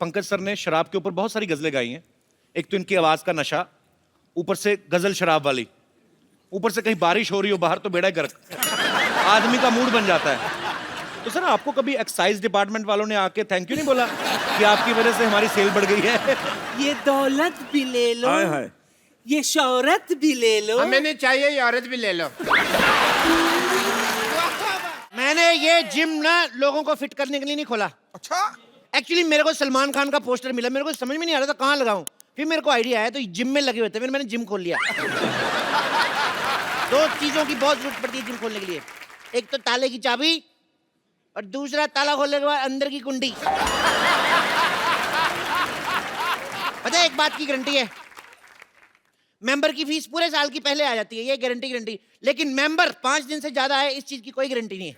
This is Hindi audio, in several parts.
पंकज सर ने शराब के ऊपर बहुत सारी गजलें गाई हैं। एक तो इनकी आवाज का नशा, ऊपर से गजल शराब वाली, ऊपर से कहीं बारिश हो रही हो बाहर तो बेड़ा गर्क, आदमी का मूड बन जाता है। तो सर आपको कभी एक्साइज डिपार्टमेंट वालों ने आके थैंक यू नहीं बोला कि आपकी वजह से हमारी सेल बढ़ गई है? ये दौलत भी ले लो, हाय हाय। ये शौहरत भी ले लो, हमें नहीं चाहिए, ये औरत भी ले लो। मैंने ये जिम ना लोगों को फिट करने के लिए नहीं खोला। अच्छा, एक्चुअली मेरे को सलमान खान का पोस्टर मिला, मेरे को समझ में नहीं आ रहा था कहाँ लगाऊं। फिर मेरे को आइडिया आया तो जिम में लगे हुए थे, फिर मैंने जिम खोल लिया। दो चीजों की बहुत जरूरत पड़ती है जिम खोलने के लिए, एक तो ताले की चाबी और दूसरा ताला खोलने के बाद अंदर की कुंडी। पता है एक बात की गारंटी है, मेंबर की फीस पूरे साल की पहले आ जाती है, ये गारंटी। लेकिन मेंबर 5 दिन से ज्यादा है, इस चीज की कोई गारंटी नहीं है।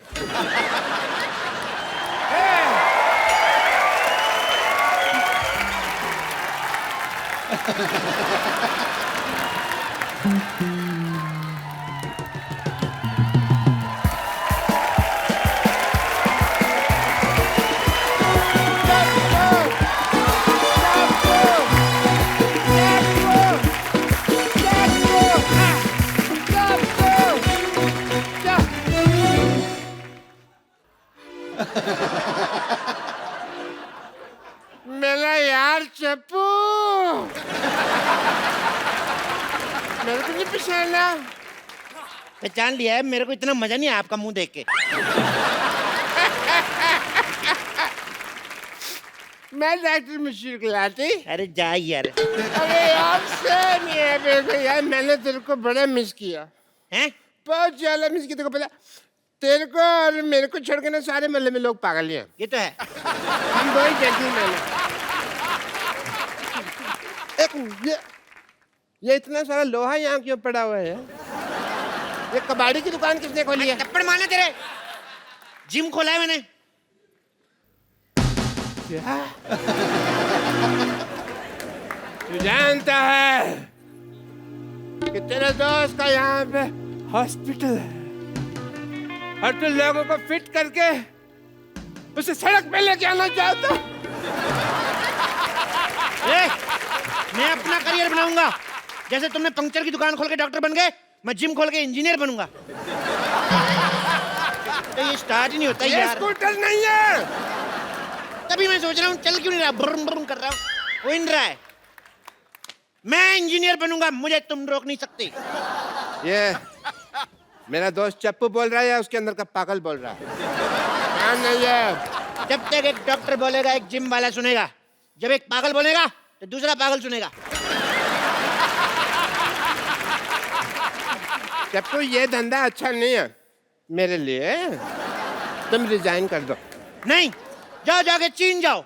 मेरा यार चप्पू, मेरे को नहीं पहचाना। पहचान लिया है, मेरे को इतना मजा नहीं आया आपका मुंह देख के। मैं डॉक्टर मशहूर गुलाटी। अरे जा यार। अरे यार से नहीं है मेरे को यार, मैंने तेरे को बड़ा मिस किया, हैं? बहुत ज्यादा मिस किया। तेरे को पता, तेरे को और मेरे को छोड़ के ना सारे मोहल्ले में लोग पागल हैं। ये तो है। हम दो ही जेंटलमैन। एक ये इतना सारा लोहा यहाँ क्यों पड़ा हुआ है? ये कबाड़ी की दुकान किसने खोली है? थप्पड़ मारना तेरे, जिम खोला है मैंने। क्या? तू जानता है कि तेरे दोस्त का यहाँ पे हॉस्पिटल है और तू लोगों को फिट करके उसे सड़क पे लेके आना चाहता? मैं अपना करियर बनाऊंगा, जैसे तुमने पंक्चर की दुकान खोल के डॉक्टर बन गए, मैं जिम खोल के इंजीनियर बनूंगा। तो ये स्टार्ट ही नहीं होता ये यार। स्कूटर नहीं है। तभी मैं सोच रहा हूँ चल क्यों नहीं रहा, ब्रुम ब्रुम कर रहा हूँ, हो ही नहीं रहा है। मैं इंजीनियर बनूंगा, मुझे तुम रोक नहीं सकते। ये मेरा दोस्त चप्पू बोल रहा है या उसके अंदर का पागल बोल रहा है? हाँ नहीं है। जब तक एक डॉक्टर बोलेगा एक जिम वाला सुनेगा, जब एक पागल बोलेगा तो दूसरा पागल सुनेगा। चप्पू ये धंधा अच्छा नहीं है मेरे लिए, तुम रिजाइन कर दो। नहीं, जाओ जाके चीन जाओ,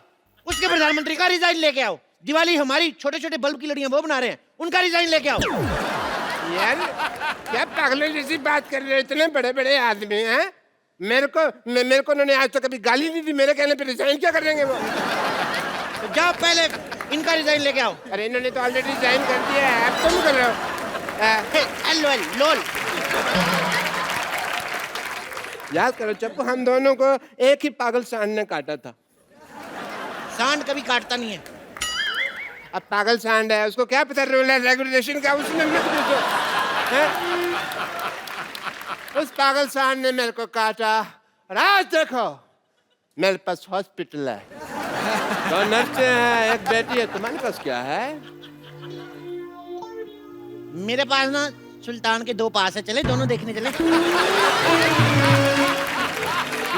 उसके प्रधानमंत्री का रिजाइन लेके आओ। दिवाली हमारी छोटे छोटे बल्ब की लड़ियां वो बना रहे हैं, उनका रिजाइन लेके आओ। यार क्या पागलों जैसी बात कर रहे हो, इतने बड़े बड़े आदमी हैं। मेरे को उन्होंने आज तक कभी गाली नहीं दी, मेरे कहने पे रिजाइन क्या करेंगे वो? तो जाओ पहले इनका रिजाइन लेके आओ। अरे इन्होंने तो ऑलरेडी रिजाइन कर दिया है, अब तुम कर रहे हो। लोल। याद करो चप्पू, हम दोनों को एक ही पागल सांड ने काटा था। सांड कभी काटता नहीं है। अब पागल सांड है, उसको क्या पता रूल है रेगुलेशन का, उसने मत पूछो। उस पागल सांड ने मेरे को काटा और आज देखो मेरे पास हॉस्पिटल है, 2 नर्सें हैं, 1 बेटी है। तुम्हारे पास क्या है? मेरे पास ना सुल्तान के 2 पास है, चले दोनों देखने चले।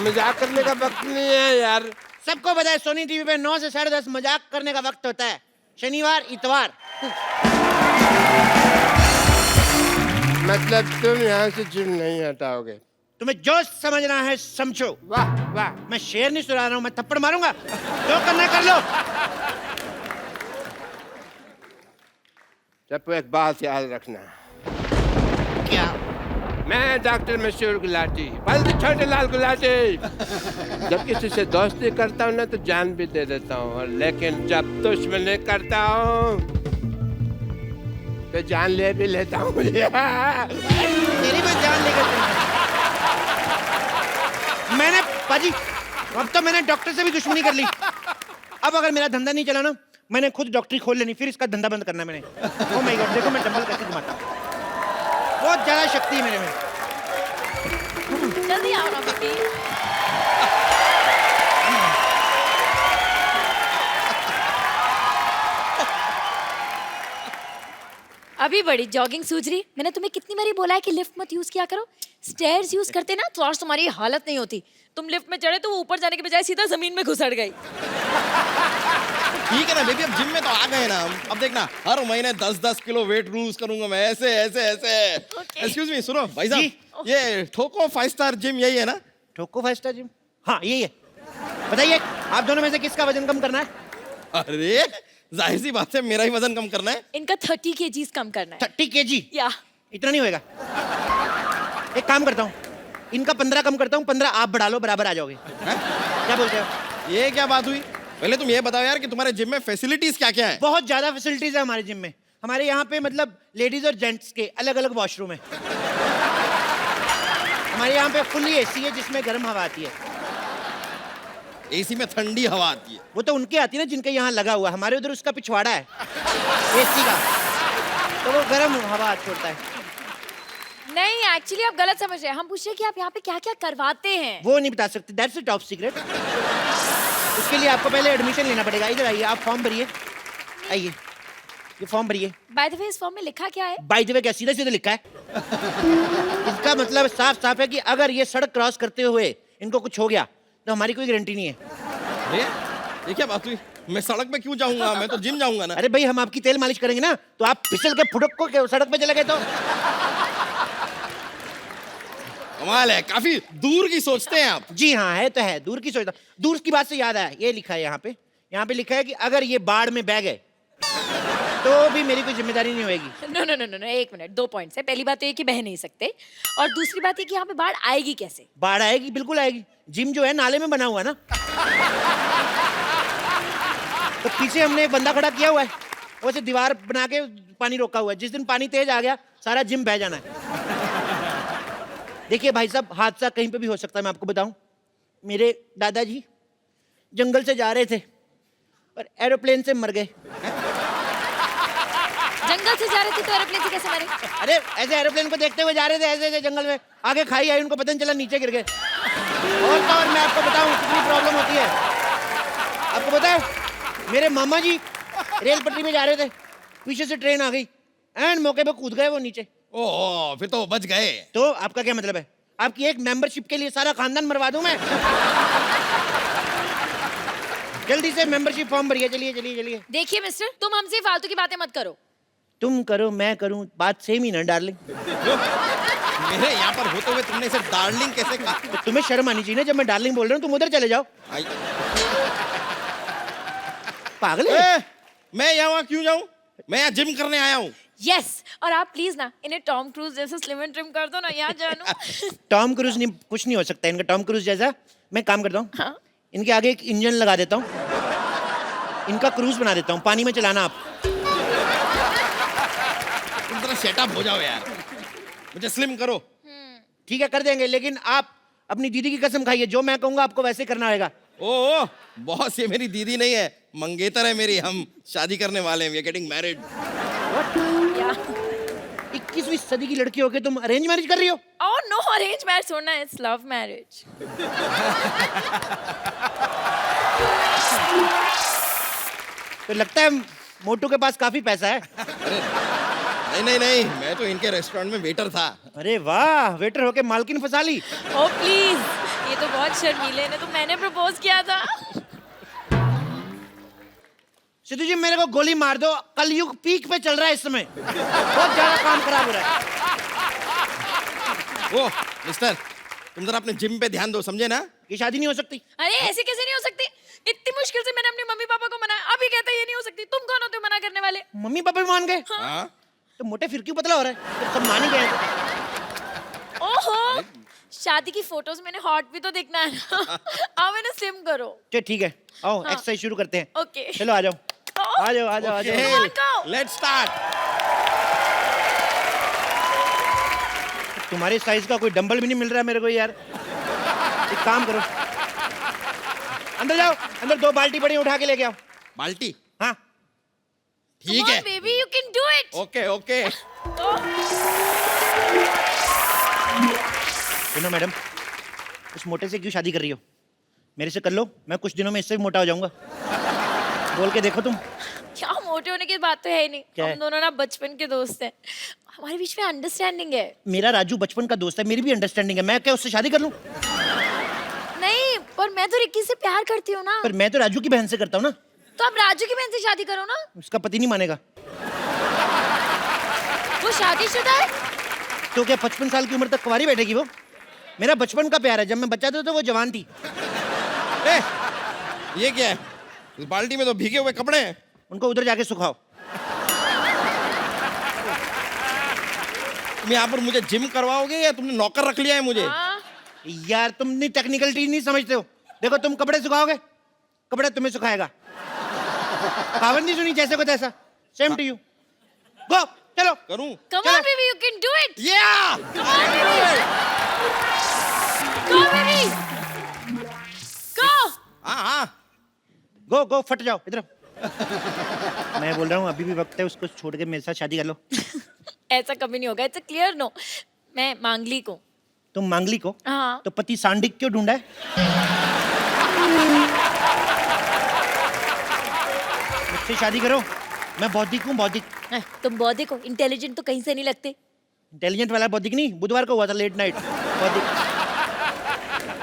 मजाक करने का वक्त नहीं है यार। सबको पता है सोनी टीवी पे 9 से 10:30 मजाक करने का वक्त होता है, शनिवार इतवार। मतलब तुम यहाँ से जिम नहीं हटाओगे? तुम्हें जो समझना है समझो। वाह वाह। मैं शेर नहीं सुना रहा हूँ, मैं थप्पड़ मारूंगा, जो करना है कर लो। चप्पू एक बात याद रखना, क्या? मैं डॉक्टर मशहूर गुलाटी, बल्कि छोटे लाल गुलाटी, जब किसी से दोस्ती करता हूँ ना तो जान भी दे देता हूँ, और लेकिन जब दुश्मनी करता हूँ तो जान ले भी लेता हूँ। तेरी मैं जान लेकर मैंने पाजी, अब तो मैंने डॉक्टर से भी दुश्मनी कर ली। अब अगर मेरा धंधा नहीं चला ना, मैंने खुद डॉक्टरी खोल लेनी, फिर इसका धंधा बंद करना है मैंने। ओह माय गॉड, देखो मैं डंबल कैसे घुमाता हूँ, बहुत ज्यादा शक्ति है मेरे में। जल्दी आओ ना बेटी। अभी बड़ी जॉगिंग सूझ रही। मैंने तुम्हें कितनी बारी बोला है कि लिफ्ट मत यूज किया करो। स्टेयर्स यूज करते ना तो आज तुम्हारी हालत नहीं होती। तुम लिफ्ट में चढ़े तो वो ऊपर जाने के बजाय सीधा जमीन में घुसड़ गई। ठीक है ना बेबी, अब जिम में तो आ गए ना हम। अब देखना हर महीने 10-10 किलो वेट लूज करूंगा मैं, ऐसे ऐसे ऐसे। एक्सक्यूज मी, सुनो भाई साहब, ये ठोको 5 स्टार जिम यही है ना? ठोको 5 स्टार जिम, हाँ यही है। बताइए आप दोनों में से किसका वजन कम करना है? अरे जाहिर सी बात है, मेरा ही वजन कम करना है। इनका 30 kgs कम करना है। 30 kg? या इतना नहीं होएगा। एक काम करता हूँ, इनका 15 कम करता हूँ, 15 आप बढ़ा लो, बराबर आ जाओगे। क्या बोलते हो? ये क्या बात हुई? पहले तुम ये बताओ यार कि तुम्हारे जिम में फैसिलिटीज क्या क्या है? बहुत ज्यादा फैसिलिटीज है हमारे जिम में। हमारे यहाँ पे मतलब लेडीज और जेंट्स के अलग अलग वॉशरूम है। हमारे यहाँ पे फुल्ली एसी है जिसमें गर्म हवा आती है। एसी में ठंडी हवा आती है। वो तो उनके आती है ना जिनके यहाँ लगा हुआ, हमारे उधर उसका पिछवाड़ा है एसी का, तो वो गर्म हवा छोड़ता है। नहीं, एक्चुअली आप गलत समझ रहे हैं। हम पूछ रहे हैं कि आप यहाँ पे क्या क्या करवाते हैं। वो नहीं बता सकते, दैट्स अ टॉप सीक्रेट। उसके लिए आपको पहले एडमिशन लेना पड़ेगा। इधर आइए, आप फॉर्म भरिए, आइए ये फॉर्म भरिए। बाय द वे इस फॉर्म में लिखा क्या है? बाय द वे क्या सीधे सीधे लिखा है? इसका मतलब साफ साफ है कि अगर ये सड़क क्रॉस करते हुए इनको कुछ हो गया तो हमारी कोई गारंटी नहीं है। अरे ये क्या बात हुई? मैं सड़क पे क्यों जाऊंगा, मैं तो जिम जाऊंगा ना। अरे भाई हम आपकी तेल मालिश करेंगे ना, तो आप फिसल के फुटक को सड़क पे चले गए तो? कमाल है, काफी दूर की सोचते हैं आप। जी हाँ, है तो है, दूर की सोचता। दूर की बात से याद आया, ये लिखा है यहाँ पे लिखा है कि अगर ये बाढ़ में बह गए तो भी मेरी कोई जिम्मेदारी नहीं होगी। नो नो नो नो, एक मिनट, 2 पॉइंट्स है। पहली बात तो ये कि बह नहीं सकते, और दूसरी बात ये कि यहाँ पे बाढ़ आएगी कैसे? बाढ़ आएगी, बिल्कुल आएगी। जिम जो है नाले में बना हुआ है ना, तो पीछे हमने एक बंदा खड़ा किया हुआ है, वैसे दीवार बना के पानी रोका हुआ है। जिस दिन पानी तेज आ गया सारा जिम बह जाना है। देखिए भाई साहब, हादसा कहीं पे भी हो सकता है। मैं आपको बताऊं, मेरे दादाजी जंगल से जा रहे थे और एरोप्लेन से मर गए। जंगल से जा रहे थे तो एरोप्लेन से कैसे मरे? अरे ऐसे एरोप्लेन को देखते हुए जा रहे थे, ऐसे ऐसे जंगल में, आगे खाई आई, उनको पता नहीं चला, नीचे गिर गए। और तो और मैं आपको बताऊं कितनी प्रॉब्लम होती है। आपको पता है मेरे मामा जी रेल पटरी में जा रहे थे, पीछे से ट्रेन आ गई, एंड मौके पे कूद गए वो नीचे। ओह, फिर तो बच गए। तो आपका क्या मतलब है? आपकी एक मेंबरशिप के लिए सारा खानदान मरवा दूं मैं? जल्दी से मेंबरशिप फॉर्म भरिए, चलिए चलिए चलिए। देखिए मिस्टर, तुम हमसे फालतू की बातें मत करो। तुम करो मैं करूं, बात सेम ही ना डार्लिंग। मेरे यहाँ पर होते हुए तुमने इसे डार्लिंग कैसे कहा? तो तुम्हें शर्म आनी चाहिए ना, जब मैं डार्लिंग बोल रहा हूँ तुम उधर चले जाओ। पागल है? मैं यहाँ क्यों जाऊँ? मैं यहाँ जिम करने आया हूँ। यस, और आप प्लीज ना इन्हें टॉम क्रूज जैसे स्लिम एंड ट्रिम कर दो ना, यहाँ जानू। टॉम क्रूज नहीं, कुछ नहीं हो सकता इनका टॉम क्रूज जैसा। मैं काम करता हूँ, हाँ? इनके आगे एक इंजन लगा देता हूँ, इनका क्रूज बना देता हूँ, पानी में चलाना आप। तुम जरा सेटअप हो जाओ यार, मुझे स्लिम करो। ठीक है कर देंगे, लेकिन आप अपनी दीदी की कसम खाइए, जो मैं कहूँगा आपको वैसे करना होगा। ओह बॉस, ये मेरी दीदी नहीं है, मंगेतर है मेरी। हम शादी करने वाले हैं, वी आर गेटिंग मैरिड। या 21वीं सदी की लड़की होके तुम अरेंज मैरिज कर रही हो? ओह नो, अरेंज मैरिज होना है, इट्स लव मैरिज। तो लगता है मोटू के पास काफी पैसा है। नहीं नहीं नहीं, मैं तो इनके रेस्टोरेंट में वेटर था। अरे वाह, वेटर होके मालकिन फंसा ली। ओह प्लीज, ये तो बहुत शर्मीले ने, तो मैंने प्रपोज किया था। सिद्धू जी मेरे को गोली मार दो, कलयुग पीक पे चल रहा है इस समय, बहुत ज्यादा काम खराब हो रहा है। ओ मिस्टर, तुम जरा अपने जिम पे ध्यान दो, समझे ना? ये शादी नहीं हो सकती। अरे ऐसे कैसे नहीं हो सकती? इतनी मुश्किल से मैंने अपने मम्मी पापा को मनाया, अभी कहते हैं ये नहीं हो सकती। तुम कौन होते हो मना करने वाले? मम्मी पापा भी मान गए? हाँ? तो मोटे फिर क्यों पतला हो रहा है? तो सब मान ही गए हैं। ओहो, शादी की फोटोज मैंने हॉट भी तो देखना है ना। आओ मैंने स्लिम करो। चलो ठीक है, आओ हाँ। एक्सरसाइज शुरू करते हैं। ओके। चलो आ जाओ आ जाओ आ जाओ आ जाओ। Workout. Let's start. तुम्हारे साइज का कोई डंबल भी नहीं मिल रहा है मेरे को यार। एक काम करो, अंदर जाओ, अंदर 2 बाल्टी पड़ी, उठा के लेके आओ। बाल्टी हाँ ठीक है baby you can do it. Okay okay सुनो मैडम, उस मोटे से क्यों शादी कर रही हो? मेरे से कर लो, मैं कुछ दिनों में इससे भी मोटा हो जाऊंगा। बोल के देखो तुम। क्या मोटे होने की बात तो है ही नहीं। क्या हम है? दोनों ना बचपन के दोस्त हैं, हमारे बीच में अंडरस्टैंडिंग है। मेरा राजू बचपन का दोस्त है, मेरी भी अंडरस्टैंडिंग है। मैं क्या उससे शादी कर लूं? नहीं, पर मैं तो रिक्की से प्यार करती हूँ ना। पर मैं तो राजू की बहन से करता हूँ ना। तो आप राजू की बहन से शादी करो ना। उसका पति नहीं मानेगा। वो शादीशुदा है। तो क्या 55 साल की उम्र तक कुंवारी बैठेगी वो? मेरा बचपन का प्यार है, जब मैं बच्चा था तो वो जवान थी। ए, ये क्या है? इस बाल्टी में तो भीगे हुए कपड़े हैं। उनको उधर जाके सुखाओ। तुम यहाँ पर मुझे जिम करवाओगे या तुमने नौकर रख लिया है मुझे? हाँ। यार तुम नहीं टेक्निकलिटी नहीं समझते हो। देखो तुम कपड़े सुखाओगे, कपड़ा तुम्हें सुखाएगा। कहावत नहीं सुनी, जैसे को तैसा। Same to you. गो चलो। करूं? Come on baby, you can do it. या Come on baby. Go baby. Go. हाँ हाँ गो गो फट जाओ इधर। मैं बोल रहा हूँ अभी भी वक्त है, उसको छोड़ के मेरे साथ शादी कर लो। ऐसा कभी नहीं होगा। It's a clear no. मैं मांगली को। तुम मांगली को? हाँ। तो पति सांडिक क्यों ढूंढा है? मुझसे शादी करो, मैं बौद्धिक हूँ, बौद्धिक। तुम बौद्धिक हो, इंटेलिजेंट तो कहीं से नहीं लगते। इंटेलिजेंट वाला बौद्धिक नहीं, बुधवार को हुआ था लेट नाइट बौद्धिक।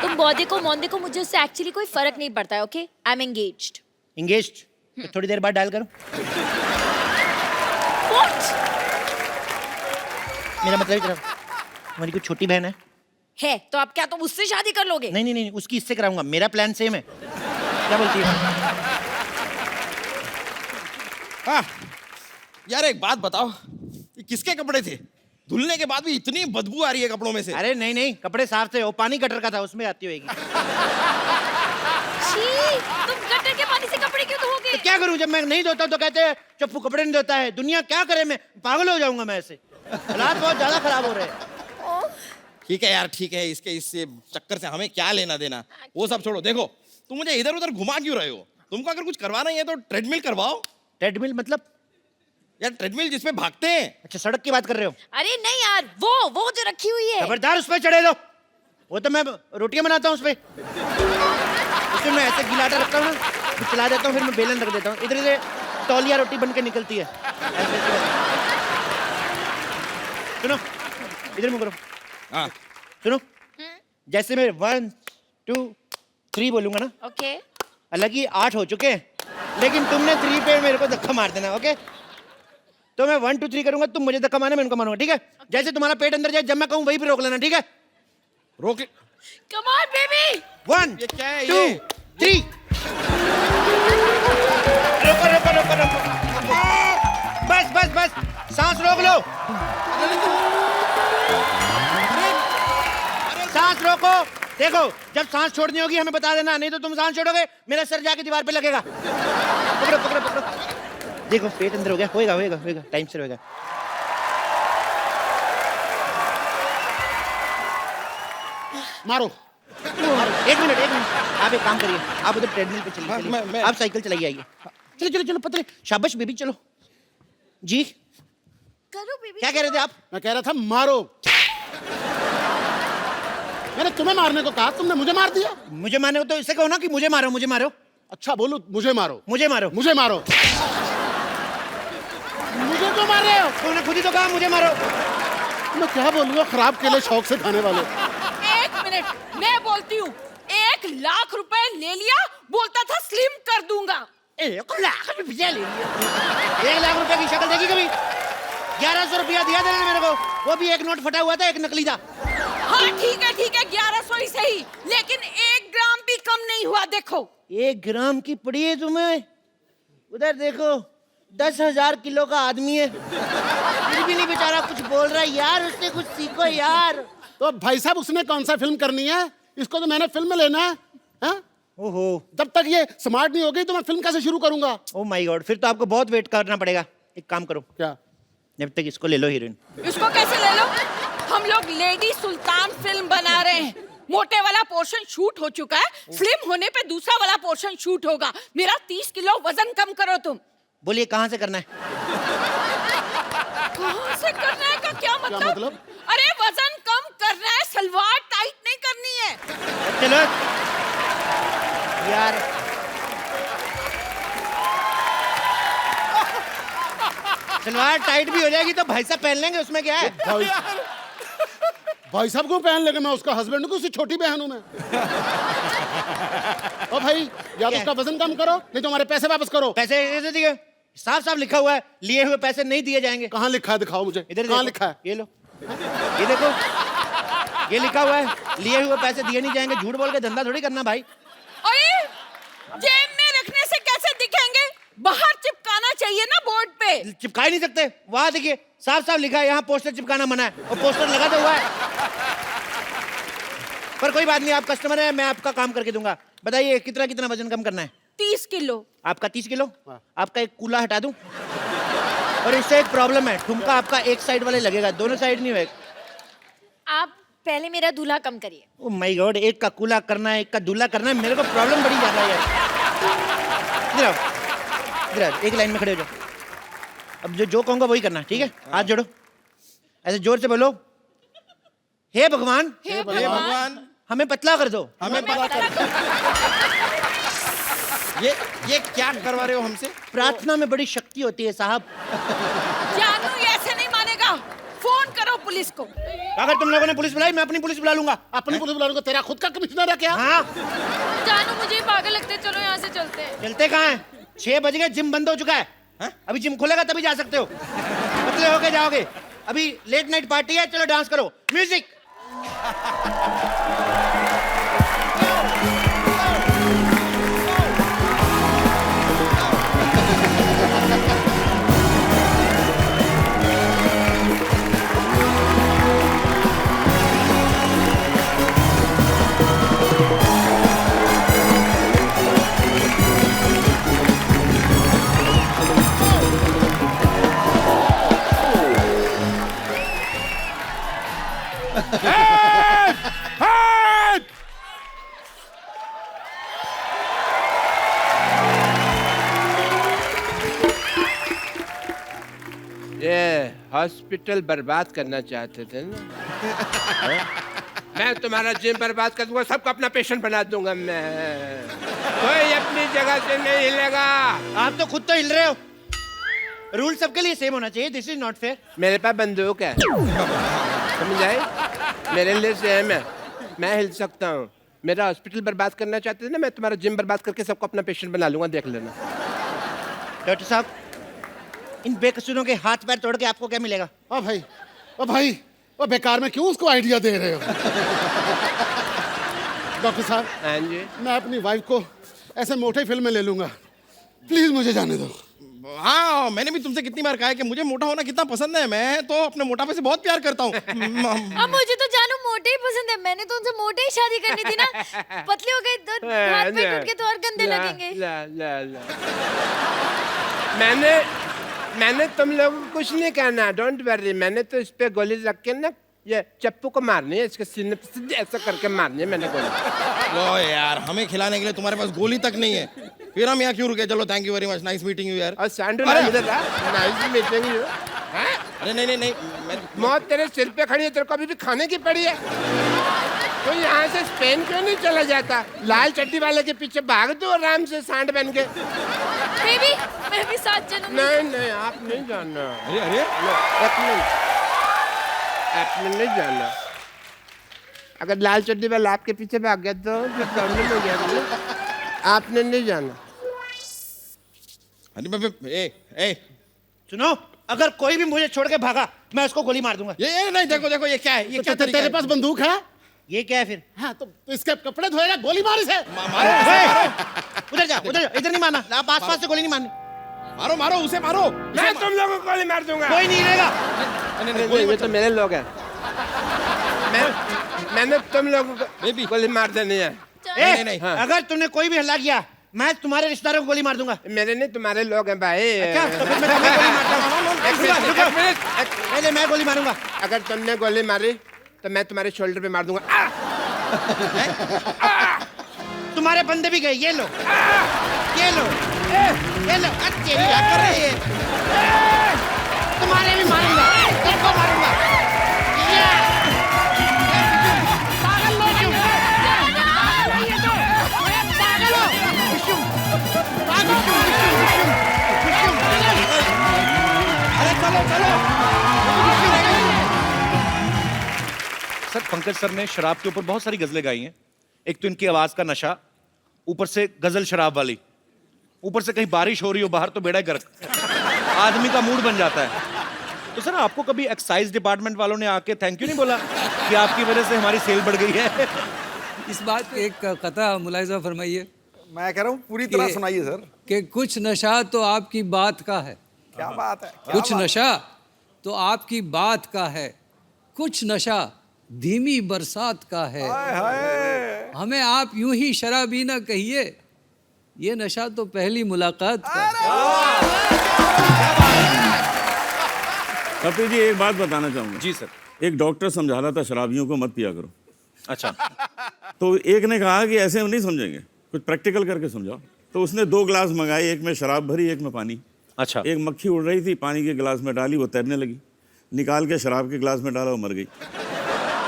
तुम बौद्धिक हो मौद्धिक हो, मुझे उससे एक्चुअली कोई फर्क नहीं पड़ता है। Okay, I am engaged. Engaged? तो थोड़ी देर बाद डायल करो। What? मेरा मतलब इतना, तुम्हारी कोई छोटी बहन है? तो आप क्या तुम उससे शादी कर लोगे? नहीं नहीं नहीं, उसकी इससे कराऊंगा। मेरा प्लान सेम है। क्या बोलती है? हाँ यार एक बात बताओ, ये किसके कपड़े थे? धुलने के बाद भी इतनी बदबू आ रही है कपड़ों में से। अरे नहीं नहीं, कपड़े साफ थे, वो पानी गटर का था, उसमें आती होगी। छी, तुम गटर के पानी से कपड़े क्यों धोगे? तो क्या करूं, जब मैं नहीं धोता हूं तो कहते हैं चप्पू कपड़े नहीं धोता है। दुनिया क्या करे, मैं पागल हो जाऊंगा मैं ऐसे। हालात बहुत ज्यादा खराब हो रहे हैं। ठीक है यार ठीक है, इसके इससे चक्कर से हमें क्या लेना देना, वो सब छोड़ो। देखो तुम मुझे इधर उधर घुमा क्यों रहे हो? तुमको अगर कुछ करवाना ही है तो ट्रेडमिल करवाओ। ट्रेडमिल मतलब? यार ट्रेडमिल जिसमें भागते हैं। अच्छा सड़क की बात कर रहे हो? अरे नहीं यार, वो जो रखी हुई है। खबरदार उस पर चढ़े दो। वो तो मैं रोटियां बनाता हूँ उस पे। उसमें मैं ऐसे गिलाटा रखता हूँ ना, फिर चला देता हूँ, फिर मैं बेलन रख देता हूँ, इधर से तौलिया रोटी बन के निकलती है। ऐसे सुनो, इधर मुंह करो। हाँ सुनो, जैसे मैं 1 2 3 बोलूंगा ना, ओके। अलग ही 8 हो चुके हैं, लेकिन तुमने 3 पे मेरे को धक्का मार देना। ओके, तो मैं 1 2 3 करूंगा, तुम मुझे धक्का मारना, मैं उनको मारूंगा। ठीक है? जैसे तुम्हारा पेट अंदर जाए, जब मैं कहूँ वहीं पे रोक लेना। ठीक है? रोक। Come on baby. 1 ये क्या है 2 ये? 3। रोको रोको रोको रोको। बस बस बस, सांस रोक लो। सांस रोको। देखो जब सांस छोड़नी होगी हमें बता देना, नहीं तो तुम सांस छोड़ोगे मेरा सर जाके दीवार पे लगेगा। पकड़ो पकड़ो पकड़ो। देखो पेट अंदर हो गया, होएगा होएगा होएगा, टाइम से होएगा। मारो। एक मिनट आप एक काम करिए, आप उधर ट्रेडमिल पे चलिए, मैं- आप साइकिल चलाइए, आइए। चलो चलो चलो पतले, शाबाश बेबी, चलो जी। करो बेबी। क्या कह रहे थे आप? मैं कह रहा था मारो। मैंने तुम्हें मारने को कहा, तुमने मुझे मार दिया। मुझे मारो तो इसे कहो ना कि मुझे मारो, मुझे मारो। अच्छा बोलू, मुझे मारो। मुझे मारो। मुझे मारो। मुझे क्यों मार रहे हो? तुमने खुद ही तो कहा मुझे मारो। मैं क्या बोलूँगा, खराब केले शौक से खाने वाले। एक मिनट, मैं बोलती हूँ। 1 लाख रुपए ले लिया, बोलता था स्लिम कर दूंगा। 1 लाख रुपया ले लिया? 1 लाख रुपया की शक्ल देखी कभी? 1100 रुपया दिया था मेरे को, वो भी एक नोट फटा हुआ था, एक नकली था। हाँ ठीक है 1100 ही सही, लेकिन 1 ग्राम भी कम नहीं हुआ। देखो 1 ग्राम की पड़ी है तुम्हें? उधर देखो 10,000 किलो का आदमी है, फिर भी नहीं बेचारा कुछ बोल रहा है। यार उससे कुछ सीखो यार। तो भाई साहब उसने कौन सा फिल्म करनी है? इसको तो मैंने फिल्म में लेना है, हाँ? ओहो, जब तक ये स्मार्ट नहीं हो गई तो मैं फिल्म कैसे शुरू करूंगा? ओ माय गॉड, फिर तो आपको बहुत वेट करना पड़ेगा। एक काम करो, क्या? जब तक इसको ले लो हीरोइन। इसको कैसे ले लो? हम लोग लेडी सुल्तान फिल्म बना रहे हैं, मोटे वाला पोर्शन शूट हो चुका है, स्लिम होने पे दूसरा वाला पोर्शन शूट होगा। मेरा 30 किलो वजन कम करो तुम। बोलिए कहाँ से करना है? कहाँ से करना है का क्या मतलब? अरे वजन कम करना है, सलवार टाइट नहीं करनी है। चलो यार, सलवार टाइट भी हो जाएगी तो भाई साहब पहन लेंगे, उसमें क्या है? भाई साहब को पहन लेंगे, मैं उसका हस्बैंड हूँ, उसकी छोटी बहन हूँ मैं। ओ भाई, या तो उसका वजन कम करो, नहीं तो हमारे पैसे वापस करो। पैसे कैसे दिए? साफ साफ लिखा हुआ है, लिए हुए पैसे नहीं दिए जाएंगे। कहाँ लिखा है, दिखाओ मुझे। इधर कहाँ देखो, लिखा है? ये लो, ये देखो, ये लिखा हुआ है, लिए हुए पैसे दिए नहीं जाएंगे। झूठ बोल के धंधा थोड़ी करना भाई। अरे जेब में रखने से कैसे दिखेंगे? बाहर चिपकाना चाहिए ना बोर्ड पे। चिपका ही नहीं सकते, वहां देखिए साफ साफ लिखा है, यहाँ पोस्टर चिपकाना मना है, और पोस्टर लगा तो हुआ है। पर कोई बात नहीं, आप कस्टमर है, मैं आपका काम करके दूंगा। बताइए कितना कितना वजन कम करना है? 30 किलो। आपका 30 किलो? आपका एक कूला हटा दूं? और इससे एक प्रॉब्लम है, ठुमका आपका एक साइड वाले लगेगा, दोनों साइड नहीं होएगा। आप पहले मेरा दूल्हा कम करिए। ओ माय गॉड, एक का कूला करना है, एक का दूल्हा करना है, मेरे को प्रॉब्लम बड़ी ज्यादा है यार। इधर आओ, इधर आओ, एक लाइन में खड़े हो जाओ। अब जो कहूंगा वही करना, ठीक है? हाथ जोड़ो, ऐसे जोर से बोलो, हे भगवान, हे भगवान, हमें पतला कर दो। हमें पता कर। ये क्या करवा रहे हो हमसे? प्रार्थना में बड़ी शक्ति होती है साहब। जानू ये ऐसे नहीं मानेगा, फोन करो पुलिस को। अगर तुम लोगों ने पुलिस बुलाई, मैं अपनी पुलिस बुला लूंगा। अपनी पुलिस बुला लूंगा, तेरा खुद का कमिश्नर है क्या? हाँ, जानू मुझे पागल लगते, चलो यहाँ से चलते हैं। चलते कहाँ हैं? 6 बज गए, जिम बंद हो चुका है। अभी जिम खुलेगा तभी जा सकते हो, पतले होके जाओगे। अभी लेट नाइट पार्टी है, चलो डांस करो, म्यूजिक। ये हॉस्पिटल बर्बाद करना चाहते थे ना? मैं तुम्हारा जिम बर्बाद कर दूंगा, सबको अपना पेशेंट बना दूंगा मैं। कोई अपनी जगह से नहीं हिलेगा। आप तो खुद तो हिल रहे हो। रूल सबके लिए सेम होना चाहिए, दिस इज नॉट फेयर। मेरे पास बंदूक है, समझ आई? मेरे लिए सेम है, मैं हिल सकता हूँ। मेरा हॉस्पिटल बर्बाद करना चाहते थे ना, मैं तुम्हारा जिम बर्बाद करके सबको अपना पेशेंट बना लूंगा, देख लेना। डॉक्टर साहब, इन बेकसूरों के हाथ पैर तोड़ के आपको क्या मिलेगा? ओ भाई, ओ भाई, ओ बेकार में क्यों उसको आइडिया दे रहे हो? डॉक्टर साहब, हाँ जी। मैं अपनी वाइफ को ऐसे मोटे फिल्म में ले लूंगा, प्लीज मुझे जाने दो। हाँ, मैंने भी तुमसे कितनी बार कहा है कि मुझे मोटा होना कितना पसंद है। मैं तो अपने मोटापे से बहुत प्यार करता हूँ। अब मुझे तो जानू मोटे ही पसंद है, मैंने तो उनसे मोटे ही शादी करनी थी ना। पतले हो गए तो हाथ पैर टूट के तो और गंदे लगेंगे। ला। मैंने तुम लोगों को कुछ नहीं कहना, डोंट वरी। मैंने तो इस पे गोली रख के ना, ये चप्पू को मारनी है, इसके सीने पे सीधे ऐसा करके मारनी है मैंने गोली। लो यार, हमें खिलाने के लिए तुम्हारे पास गोली तक नहीं है, फिर हम यहाँ क्यों रुके? चलो, thank you very much, nice meeting you यार। और सैंडल अरे! Nice meeting you. अरे नहीं, मौत तेरे सिर पे खड़ी है, तेरे को अभी भी खाने की पड़ी है। तो यहाँ से स्पेन क्यों नहीं चला जाता? लाल चड्डी वाले के पीछे भाग दो आराम से, सांड बन के। बेबी, मैं भी साथ चलूंगी। नहीं, आप नहीं जाना। अरे आप नहीं जाना। अगर लाल चड्डी वाला आपके पीछे भाग गया तो प्रॉब्लम हो गया। आपने नहीं जाना। अरे सुनो, अगर कोई भी मुझे छोड़ के भागा, मैं उसको गोली मार दूंगा। ये नहीं, देखो ये क्या है? ये क्या तरीका तेरे है? पास बंदूक है? ये क्या है फिर? हाँ, तो इसके कपड़े धोएगा, गोली मार इसे। उधर जा, इधर नहीं मारना। आप आसपास से गोली नहीं मारनी। मारो उसे मारो। मैं तुम लोगों को गोली मार दूंगा। कोई नहीं रहेगा। नहीं, ये तो मेरे लोग हैं। मैंने तुम लोगों को गोली मार देनी है। नहीं। हाँ। अगर तुमने कोई भी हल्ला किया, मैं तुम्हारे रिश्तेदारों को गोली मार दूंगा। मेरे नहीं, तुम्हारे लोग हैं भाई। क्या? तो फिर मैं तुम्हें गोली मारता हूँ। रुको। पहले मैं गोली मारूंगा। अगर तुमने गोली मारी तो मैं तुम्हारे शोल्डर पे मार दूंगा। तुम्हारे बंदे भी गए, ये लो, ये लो, ये लो। अच्छे क्या कर रहे हैं? तुम्हारे भी मारूंगा, तुमको मारूंगा। या! पागल लोग क्यों? पागल हो! विशुम! पागल हो! विशुम! अरे चलो चलो! सर पंकज सर ने शराब के ऊपर बहुत सारी गजलें गाई हैं। एक तो इनकी आवाज का नशा, ऊपर से गजल शराब वाली, ऊपर से कहीं बारिश हो रही हो बाहर तो बेड़ा गर्क, आदमी का मूड बन जाता है। तो सर आपको कभी एक्साइज डिपार्टमेंट वालों ने आके थैंक यू नहीं बोला कि आपकी वजह से हमारी सेल बढ़ गई है? इस बात पे एक कथा मुलाहिजा फरमाइए मैं कह रहा हूँ पूरी तरह सुनाइए सर। कि कुछ नशा तो आपकी बात का है। क्या बात है? कुछ नशा तो आपकी बात का है, कुछ नशा धीमी बरसात का है। हमें आप यूं ही शराबी ना कहिए, ये नशा तो पहली मुलाकात का है। कपिल जी एक बात बताना चाहूंगा। जी सर। एक डॉक्टर समझा रहा था शराबियों को मत पिया करो। अच्छा। तो एक ने कहा कि ऐसे हम नहीं समझेंगे, कुछ प्रैक्टिकल करके समझाओ। तो उसने 2 गिलास मंगाए, एक में शराब भरी, एक में पानी। अच्छा। एक मक्खी उड़ रही थी, पानी के गिलास में डाली, वो तैरने लगी, निकाल के शराब के गिलास में डाला, वो मर गई।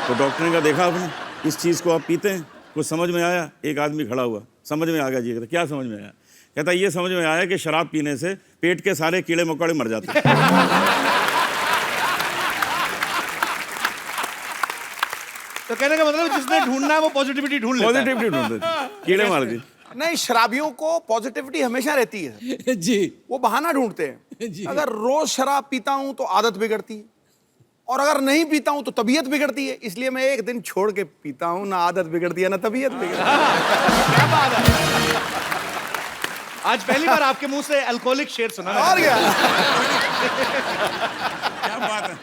तो डॉक्टर ने कहा देखा आपने, इस चीज़ को आप पीते हैं, कुछ समझ में आया? एक आदमी खड़ा हुआ, समझ में आ गया जी। कहता क्या समझ में आया? कहता ये समझ में आया कि शराब पीने से पेट के सारे कीड़े मकोड़े मर जाते हैं। तो कहने का मतलब जिसने ढूंढना है वो पॉजिटिविटी ढूंढ लेता है। पॉजिटिविटी ढूंढते, कीड़े मार दी। नहीं, शराबियों को पॉजिटिविटी हमेशा रहती है जी। वो बहाना ढूंढते हैं। जी। अगर रोज शराब पीता हूं तो आदत बिगड़ती है, और अगर नहीं पीता हूं तो तबीयत बिगड़ती है। इसलिए मैं एक दिन छोड़ के पीता हूं, ना आदत बिगड़ती है ना तबीयत बिगड़ती है। क्या बात है। आज पहली बार आपके मुंह से अल्कोहलिक शेर सुना मैंने। और क्या? क्या बात है।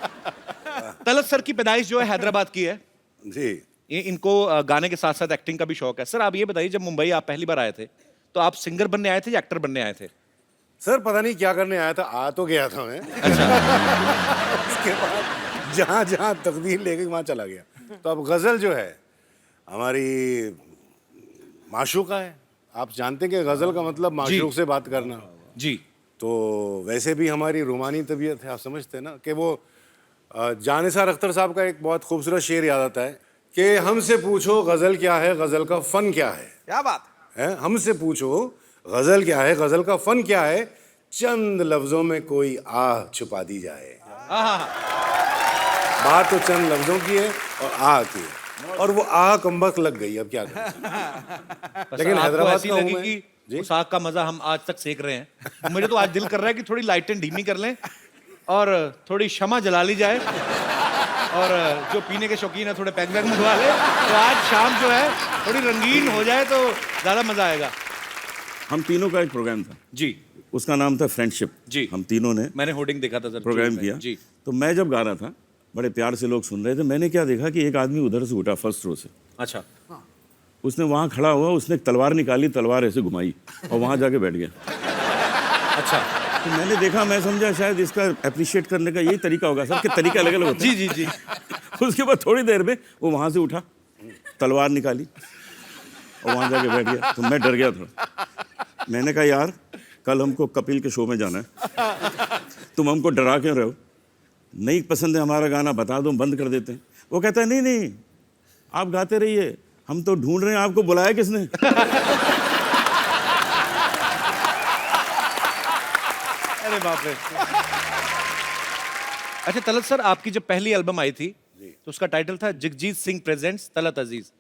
तलत सर की पैदाइश जो है हैदराबाद की है जी। ये इनको गाने के साथ साथ एक्टिंग का भी शौक है। सर आप ये बताइए, जब मुंबई आप पहली बार आए थे तो आप सिंगर बनने आए थे या एक्टर बनने आए थे? सर पता नहीं क्या करने आया था, आ तो गया था मैं। उसके बाद जहाँ जहाँ तकदीर ले गई वहाँ चला गया। तो अब गज़ल जो है हमारी माशूका है। आप जानते हैं कि गज़ल का मतलब माशूक से बात करना जी। तो वैसे भी हमारी रूमानी तबीयत है, आप समझते हैं ना कि वो जानिसार अख्तर साहब का एक बहुत खूबसूरत शेर याद आता है कि हमसे पूछो गज़ल क्या है, गज़ल का फ़न क्या है। क्या बात है? हमसे पूछो गज़ल क्या है, गज़ल का फ़न क्या है, चंद लफ्ज़ों में कोई आह छुपा दी जाए। बात तो चंद लफ्ज़ों की है और आह की है, और वो आह कमबख्त लग गई। अब क्या करें? लेकिन हैदराबाद का हूं मैं। उस आग का मजा हम आज तक सेक रहे हैं। मुझे तो आज दिल कर रहा है कि थोड़ी लाइटें धीमी कर लें और थोड़ी शमा जला ली जाए, और जो पीने के शौकीन है थोड़े पैक वैक मंगवा ले, तो आज शाम जो है थोड़ी रंगीन हो जाए तो ज्यादा मजा आएगा। हम तीनों का एक प्रोग्राम था जी। उसका नाम था फ्रेंडशिप जी। हम तीनों ने मैंने होर्डिंग देखा था सर, प्रोग्राम किया जी। तो मैं जब गा रहा था, बड़े प्यार से लोग सुन रहे थे, मैंने क्या देखा कि एक आदमी उधर से उठा फर्स्ट रो से। अच्छा। उसने वहाँ खड़ा हुआ, उसने एक तलवार निकाली, तलवार ऐसे घुमाई और वहाँ जाके बैठ गया। अच्छा। तो मैंने देखा, मैं समझा शायद इसका अप्रिशिएट करने का यही तरीका होगा सर, कि तरीका अलग अलग होता है। जी जी जी। उसके बाद थोड़ी देर में वो वहाँ से उठा, तलवार निकाली और वहाँ जाके बैठ गया। तो मैं डर गया थोड़ा। मैंने कहा यार कल हमको कपिल के शो में जाना है, तुम हमको डरा क्यों रहे हो? नहीं पसंद है हमारा गाना, बता दो, बंद कर देते हैं। वो कहता है नहीं नहीं आप गाते रहिए, हम तो ढूंढ रहे हैं आपको, बुलाया किसने? अरे बाप रे। अच्छा तलत सर, आपकी जब पहली एल्बम आई थी तो उसका टाइटल था जगजीत सिंह प्रेजेंट्स तलत अजीज।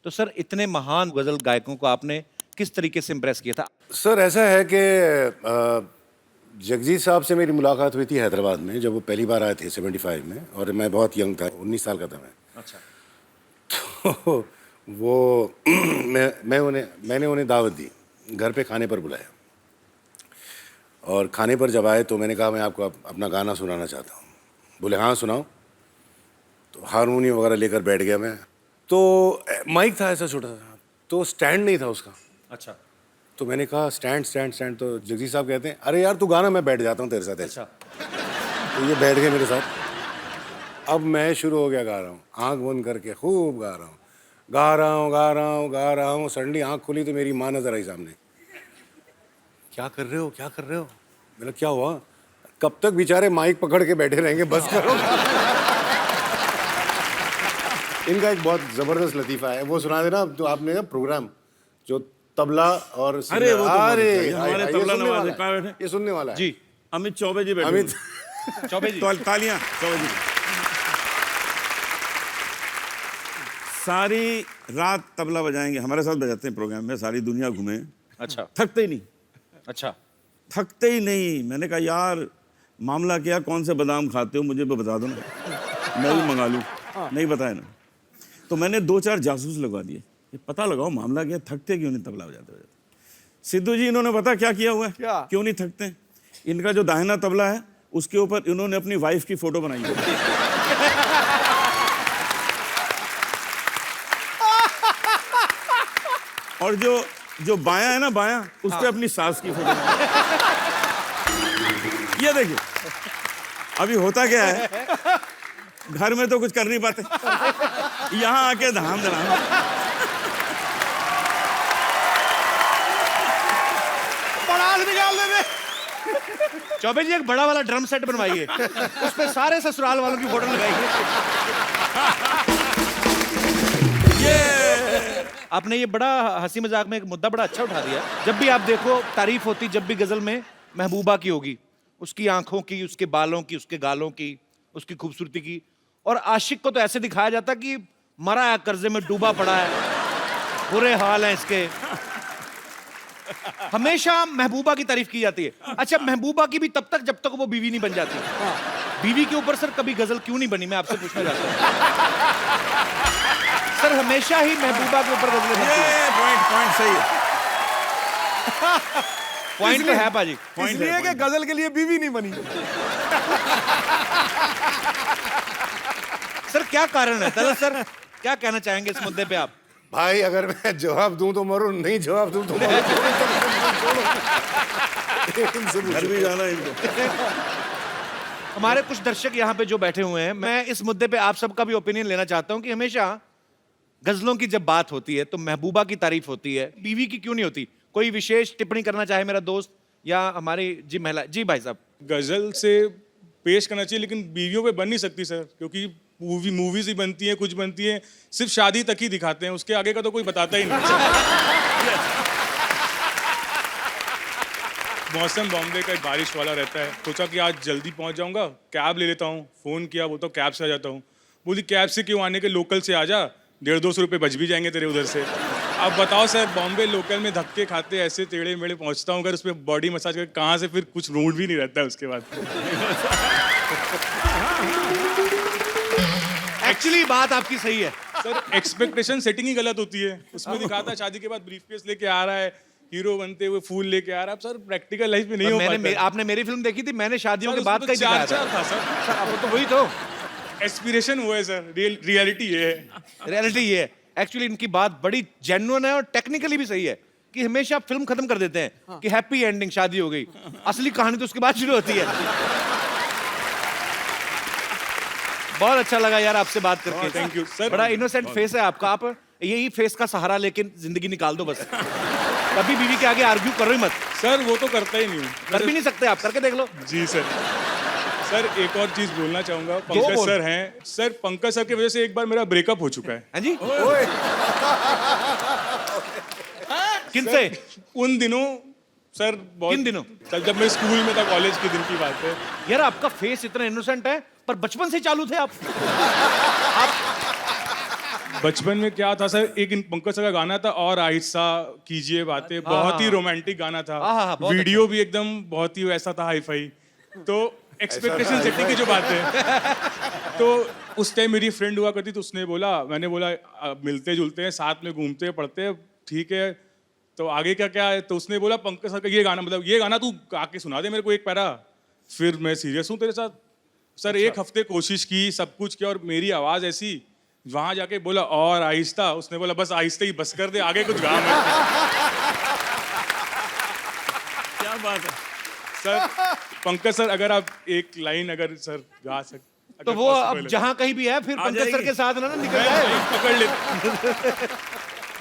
तो सर इतने महान गजल गायकों को आपने किस तरीके से इम्प्रेस किया था? सर ऐसा है कि जगजीत साहब से मेरी मुलाकात हुई थी हैदराबाद में, जब वो पहली बार आए थे 75 में, और मैं बहुत यंग था, 19 साल का था मैं। अच्छा। तो वो मैंने उन्हें दावत दी, घर पे खाने पर बुलाया, और खाने पर जब आए तो मैंने कहा मैं आपको अपना गाना सुनाना चाहता हूँ। बोले हाँ सुनाओ। तो हारमोनियम वगैरह लेकर बैठ गया मैं। तो माइक था ऐसा छोटा सा, तो स्टैंड नहीं था उसका। अच्छा। तो मैंने कहा स्टैंड स्टैंड स्टैंड। तो जगजीत साहब कहते हैं अरे यार तू गाना, मैं बैठ जाता हूँ तेरे साथ। अच्छा। तो ये बैठ गए मेरे साथ। अब मैं शुरू हो गया गा रहा हूँ, आँख बंद करके खूब गा रहा हूँ। गा रहा हूँ गा रहा हूँ गा रहा हूँ, सडनली आँख खुली तो मेरी माँ नजर आई सामने। क्या कर रहे हो, क्या कर रहे हो? मैंने क्या हुआ? कब तक बेचारे माइक पकड़ के बैठे रहेंगे, बस करो। इनका एक बहुत जबरदस्त लतीफा है, वो सुना देना। तो आपने प्रोग्राम जो तबला और अरे वो तो अरे हमारे तबला नवाज कहाँ बैठे? ये सुनने वाला है जी। अमित चौबे जी बैठे। अमित चौबे जी। तालियां चौबे जी। सारी रात तबला बजाएंगे, हमारे साथ बजाते हैं प्रोग्राम में, सारी दुनिया घूमे, अच्छा थकते ही नहीं, अच्छा। थकते ही नहीं। मैंने कहा यार मामला क्या, कौन से बादाम खाते हो मुझे भी बता दो ना, मैं भी मंगा लूँ। नहीं बताया ना, तो मैंने 2-4 जासूस लगवा दिए, ये पता लगाओ मामला क्या, थकते क्यों नहीं तबला बजाते बजाते। सिद्धू जी इन्होंने पता क्या किया हुआ है, क्यों नहीं थकते? इनका जो दाहिना तबला है उसके ऊपर इन्होंने अपनी वाइफ की फोटो बनाई है। और जो बायां है ना, बायां, उस पे अपनी सास की फोटो। ये देखिए, अभी होता क्या है, घर में तो कुछ कर नहीं पाते, यहां आके धाम धड़ाम। निकाल दे। चौबे जी एक बड़ा वाला ड्रम सेट बनवाइए, उस पे सारे ससुराल वालों की फोटो लगाइए। आपने ये बड़ा हंसी मजाक में एक मुद्दा बड़ा अच्छा उठा दिया। जब भी आप देखो तारीफ होती, जब भी गजल में महबूबा की होगी, उसकी आंखों की, उसके बालों की, उसके गालों की, उसकी खूबसूरती की, और आशिक को तो ऐसे दिखाया जाता कि मरा है, कर्जे में डूबा पड़ा है, बुरे हाल हैं इसके। हमेशा महबूबा की तारीफ की जाती है। अच्छा, महबूबा की भी तब तक जब तक वो बीवी नहीं बन जाती। बीवी के ऊपर सर कभी गजल क्यों नहीं बनी, मैं आपसे पूछना चाहता हूं। सर हमेशा ही महबूबा के ऊपर गजलें बनती हैं। पॉइंट सही है। पॉइंट तो है पाजी, इसलिए कि गजल के लिए बीवी नहीं बनी। सर क्या कारण है? तलत सर क्या कहना चाहेंगे इस मुद्दे पे आप? भाई अगर मैं जवाब दूं तो मरूं, नहीं जवाब दूं तो मरूं। घर भी जाना है इनको। हमारे कुछ दर्शक यहाँ पे जो बैठे हुए हैं, मैं इस मुद्दे पे आप सबका भी ओपिनियन लेना चाहता हूँ कि हमेशा गजलों की जब बात होती है तो महबूबा की तारीफ होती है, बीवी की क्यों नहीं होती? कोई विशेष टिप्पणी करना चाहे मेरा दोस्त या हमारी जी महिला? जी भाई साहब। गजल से पेश करना चाहिए, लेकिन बीवियों पे बन नहीं सकती सर, क्योंकि मूवीज ही बनती हैं, कुछ बनती हैं, सिर्फ शादी तक ही दिखाते हैं, उसके आगे का तो कोई बताता ही नहीं। मौसम बॉम्बे का बारिश वाला रहता है, सोचा कि आज जल्दी पहुंच जाऊंगा, कैब ले लेता हूँ। फ़ोन किया, वो तो कैब से आ जाता हूँ। बोली कैब से क्यों आने के, लोकल से आ जा, 150-200 रुपये बच भी जाएंगे तेरे उधर से। अब बताओ सर, बॉम्बे लोकल में धक्के खाते ऐसे टेढ़े मेढ़े पहुंचता हूँ, अगर उस पर बॉडी मसाज करके कहाँ से फिर कुछ रूट भी नहीं रहता है उसके बाद। एक्चुअली बात आपकी सही है सर, एक्सपेक्टेशन सेटिंग ही गलत होती है। उसमें दिखाता है शादी के बाद ब्रीफकेस लेके आ रहा है, हीरो बनते हुए फूल लेके आ रहा है। सर प्रैक्टिकल लाइफ में नहीं हो पाता। आपने मेरी फिल्म देखी थी, मैंने शादियों के बाद का ही दिखाया था सर। अब तो वही तो एस्पिरेशन वो है सर, रियलिटी ये है। रियलिटी ये है। एक्चुअली इनकी बात बड़ी जेन्युइन है और टेक्निकली भी सही है कि हमेशा फिल्म खत्म कर देते हैं कि हैप्पी एंडिंग, शादी हो गई। असली कहानी तो उसके बाद शुरू होती है। बहुत अच्छा लगा यार आपसे बात करके। Thank you sir. बड़ा इनोसेंट फेस है आपका, आप यही फेस का सहारा लेके जिंदगी निकाल दो बस। कभी बीवी के आगे आर्ग्यू करो ही मत। सर वो तो करता ही नहीं हूँ। कर भी नहीं सकते आप, करके देख लो। जी सर। सर एक और चीज बोलना चाहूंगा, पंकज सर हैं सर, पंकज सर की वजह से एक बार मेरा ब्रेकअप हो चुका है। हाँ जी? किनसे? उन दिनों सर, बहुत किन दिनों? सर जब मैं स्कूल में था, कॉलेज के दिन की बात है। यार आपका फेस इतना इनोसेंट है, पर बचपन से चालू थे आप। बचपन में क्या था सर, एक पंकज सर का गाना था, और आहिस्ता कीजिए बातें, बहुत ही रोमांटिक गाना था। वीडियो भी एकदम बहुत ही वैसा था, हाई फाई। तो एक्सपेक्टेशन सेटिंग की जो बात है, तो उस टाइम मेरी फ्रेंड हुआ करती, तो उसने बोला, मैंने बोला मिलते जुलते हैं, साथ में घूमते हैं, पढ़ते हैं, ठीक है, तो आगे का क्या है? तो उसने बोला पंकज सर का ये गाना, मतलब ये गाना तू गा के सुना दे मेरे को एक पैरा। फिर मैं सीरियस हूँ तेरे साथ सर। एक हफ्ते कोशिश की, सब कुछ किया, और मेरी आवाज़ ऐसी, वहाँ जाके बोला और आहिस्ता, उसने बोला बस आहिस्ता ही बस कर दे, आगे कुछ गा मत। क्या बात है सर। पंकज सर अगर आप एक लाइन अगर सर गा सकते। तो वो अब जहां कहीं भी है फिर पंकज सर के साथ ना निकल जाए, पकड़ ले।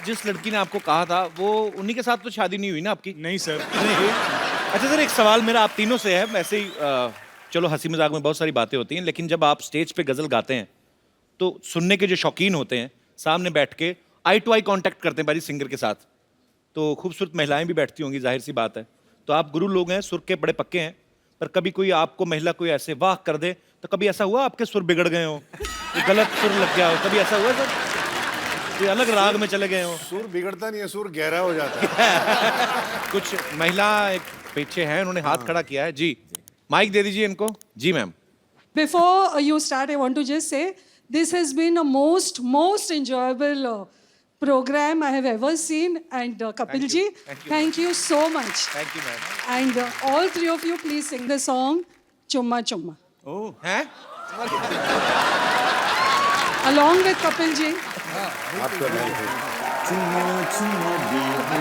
जिस लड़की ने आपको कहा था वो उन्हीं के साथ तो शादी नहीं हुई ना आपकी? नहीं सर। अच्छा सर, एक सवाल मेरा आप तीनों से है। वैसे ही चलो हंसी मजाक में बहुत सारी बातें होती हैं, लेकिन जब आप स्टेज पे गजल गाते हैं तो सुनने के जो शौकीन होते हैं सामने बैठ के आई टू आई कांटेक्ट करते हैं बारी सिंगर के साथ, तो खूबसूरत महिलाएं भी बैठती होंगी, जाहिर सी बात है। तो आप गुरु लोग हैं, सुर के बड़े पक्के हैं, पर कभी कोई आपको महिला कोई ऐसे वाह कर दे तो कभी ऐसा हुआ आपके सुर बिगड़ गए हो, गलत सुर लग गया हो, कभी ऐसा हुआ सर? कोई अलग राग में चले गए हो? सुर बिगड़ता नहीं है, सुर गहरा हो जाता है। कुछ महिला एक पीछे है, उन्होंने हाथ खड़ा किया है जी। माइक दे दीजिए इनको। जी ma'am. Before you start, I want to just say this has been a most enjoyable program I have ever seen. And Kapil ji, thank you so much. Thank you ma'am. And all three of you, please sing the song Chumma Chumma. Oh, हैं? Along with Kapil ji. आपका मैं चुम्मा चुम्मा दे दे,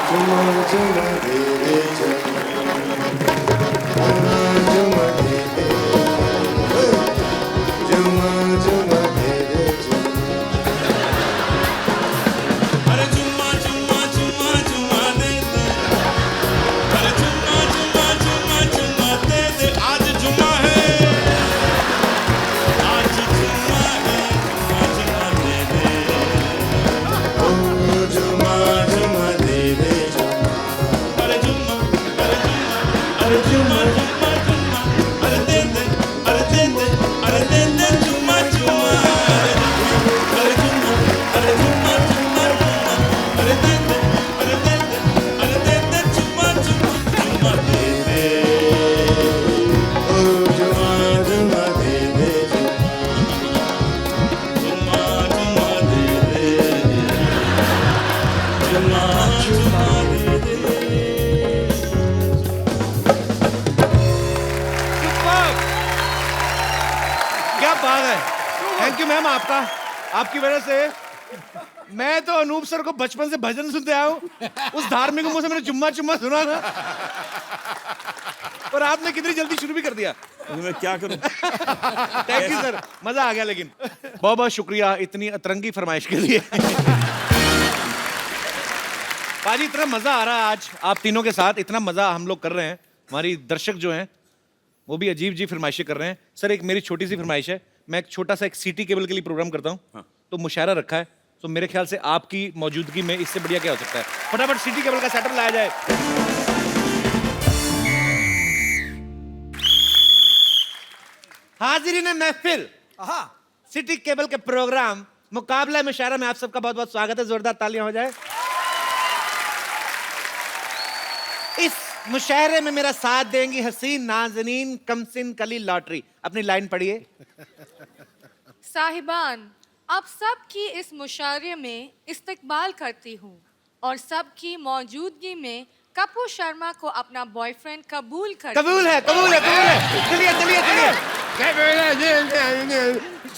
चुम्मा चुम्मा दे दे, चुम्मा चुम्मा दे दे, चुम्मा चुम्मा दे दे, अरे चुम्मा चुम्मा चुम्मा चुम्मा दे दे, अरे चुम्मा चुम्मा चुम्मा चुम्मा दे दे, आज जुम्मा है, आज जुम्मा है, चुम्मा चुम्मा दे दे, ओ चुम्मा चुम्मा दे दे, अरे जुम्मा अरे जुम्मा जुम्मा जुम्मा, अरे दे दे, अरे दे दे, अरे दे दे जुम्मा जुम्मा, अरे जुम्मा अरे जुम्मा जुम्मा जुम्मा, अरे दे दे, अरे दे दे, अरे दे दे जुम्मा जुम्मा, जुम्मा दे दे, ओ चुम्मा चुम्मा दे दे, जुम्मा जुम्मा दे दे, जुम्मा जुम्मा दे दे। क्या बात है। थैंक यू मैम, आपका आपकी वजह से मैं तो अनूप सर को बचपन से भजन सुनते आया हूँ, उस धार्मिक मुंह से मैंने चुम्मा चुम्मा सुना था और आपने कितनी जल्दी शुरू भी कर दिया। तो मैं क्या करूं? थैंक यू सर, मजा आ गया। लेकिन बहुत बहुत शुक्रिया इतनी अतरंगी फरमाइश के लिए। पाजी इतना मजा आ रहा है आज आप तीनों के साथ, इतना मजा हम लोग कर रहे हैं, हमारी दर्शक जो हैं वो भी अजीब अजीब फरमाइशें कर रहे हैं। सर एक मेरी छोटी सी फरमाइश है, मैं एक छोटा सा एक सिटी केबल के लिए प्रोग्राम करता हूँ, तो मुशायरा रखा है, तो मेरे ख्याल से आपकी मौजूदगी में इससे बढ़िया क्या हो सकता है। फटाफट सिटी केबल का सेटअप लाया जाए। हाजिरीन महफिल, सिटी केबल के प्रोग्राम मुकाबला मुशायरा में आप सबका बहुत बहुत स्वागत है। जोरदार तालियां हो जाए। इस मुशायरे में मेरा साथ देंगी हसीन नाज़नीन कमसिन कली लॉटरी। अपनी लाइन पढ़िए। साहिबान, आप सबकी इस मुशायरे में इस्तकबाल करती हूँ और सबकी मौजूदगी में कपूर शर्मा को अपना बॉयफ्रेंड कबूल कर। कबूल है, कबूल है, कबूल है। चलिए चलिए चलिए।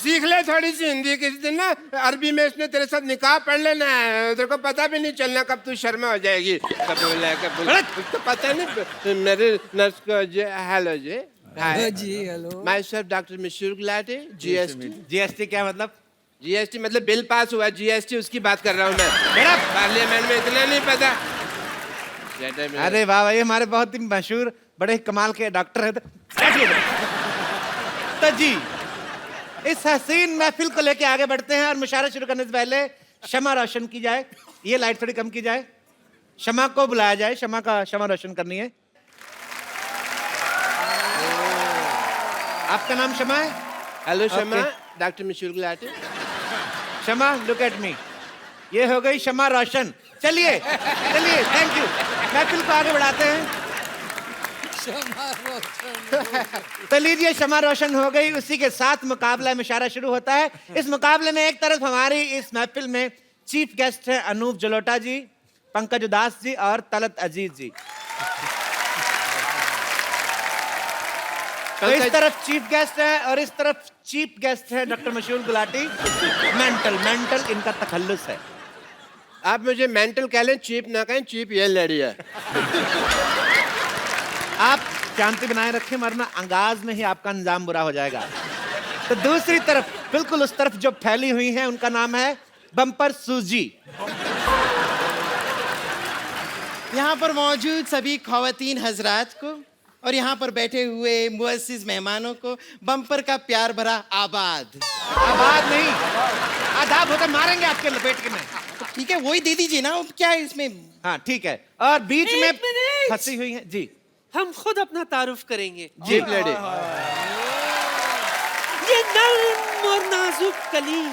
सीख ले थोड़ी सी हिंदी, किसी दिन ना अरबी में इसने तेरे साथ निकाह पढ़ लेना है, तेरे को पता भी नहीं चलना कब तू शर्मा हो जाएगी। कबूल है, कबूल। तो पता नहीं मेरे नर्स को जी। हेलो जी। जी hello. Myself doctor Mashhoor Gulati, GST. GST क्या मतलब? जीएसटी मतलब बिल पास हुआ, जीएसटी उसकी बात कर रहा हूँ मैं। मेरा पार्लियामेंट में इतना नहीं पता। अरे वाह, ये हमारे बहुत ही मशहूर बड़े कमाल के डॉक्टर है। तो जी इस हसीन महफिल को लेके आगे बढ़ते हैं और मुशायरा शुरू करने से पहले शमा रोशन की जाए। ये लाइट थोड़ी कम की जाए, शमा को बुलाया जाए, शमा का शमा रोशन करनी है। आपका नाम शमा है? Hello Shama, doctor Mashhoor Gulati. Shama look at me, ये हो गई शमा रोशन। चलिए चलिए, थैंक यू। महफिल को आगे बढ़ाते हैं। तो लीजिए शमा रोशन हो गई, उसी के साथ मुकाबला मुशायरा शुरू होता है। इस मुकाबले में एक तरफ हमारी इस महफिल में चीफ गेस्ट हैं अनूप जलोटा जी, पंकज उदास जी और तलत अजीज जी। तो इस तरफ चीफ गेस्ट है और इस तरफ चीफ गेस्ट है डॉक्टर मशहूर गुलाटी। मेंटल इनका तखल्लुस है। आप मुझे मेंटल कह लें, चीप ना कहें, चीप ये लड़ी है। आप शांति बनाए रखें, वरना अंगाज में ही आपका अंजाम बुरा हो जाएगा। तो दूसरी तरफ, बिल्कुल उस तरफ जो फैली हुई है, उनका नाम है बम्पर सूजी। यहाँ पर मौजूद सभी ख़वातीन हजरात को और यहाँ पर बैठे हुए मुअस्सिस मेहमानों को बम्पर का प्यार भरा आबाद। आबाद नहीं, आदाब होता, मारेंगे आपके लपेट के में। तो ठीक है, वही दे दीजिए ना, क्या है इसमें। हाँ ठीक है, और बीच में एक मिनट। फंसी हुई है जी। हम खुद अपना तारुफ करेंगे। जी लड़े। ये नर्म और नाजुक कली,